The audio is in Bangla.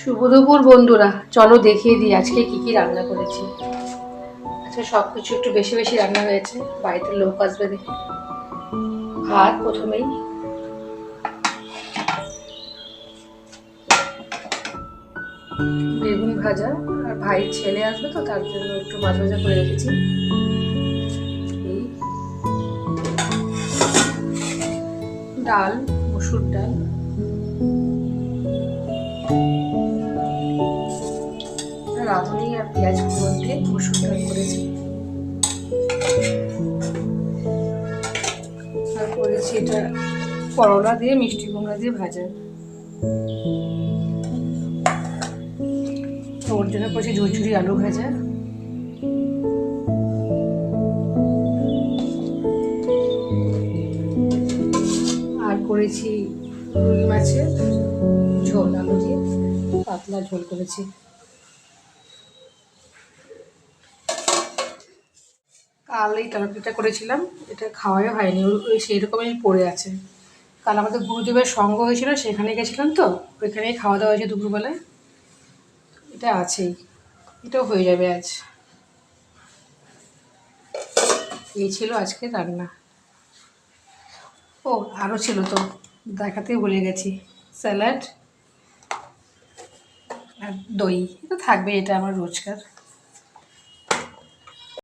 শুভ দুপুর বন্ধুরা, চলো দেখিয়ে দিই আজকে কি কি রান্না করেছি। আজকে সব কিছু একটু বেশি বেশি রান্না হয়েছে, বাড়িতে লোক আসবে দেখে। ভাত প্রথমেই, বেগুন ভাজা, আর ভাইয়ের ছেলে আসবে তো তার জন্য একটু ভাজা ভাজা করে রেখেছি। এই ডাল, মসুর ডাল, রাঁধুনি আর পেঁয়াজ কুচি দিয়ে মসুর ডাল করেছি। আর করেছি এটা করলা দিয়ে মিষ্টি কুমড়া দিয়ে ভাজা। ওর জন্য করেছি ঝুরঝুরি আলু ভাজা। আর করেছি রুই মাছের ঝোল, আলু দিয়ে পাতলা ঝোল করেছি। কাল এই তরকারিটা করেছিলাম, এটা খাওয়াই হয়নি, ওই সেই রকমই পড়ে আছে। কাল আমাদের গুরুদেবের সঙ্গ হয়েছিল, সেখানে গেছিলাম তো, ওইখানেই খাওয়া দাওয়া হয়েছে দুপুরবেলায়। এটা আছেই, এটাও হয়ে যাবে আজ। এই ছিল আজকে রান্না। ও আরও ছিল তো, দেখাতেই ভুলে গেছি, স্যালাড আর দই। এটা থাকবে, এটা আমার রোজকার।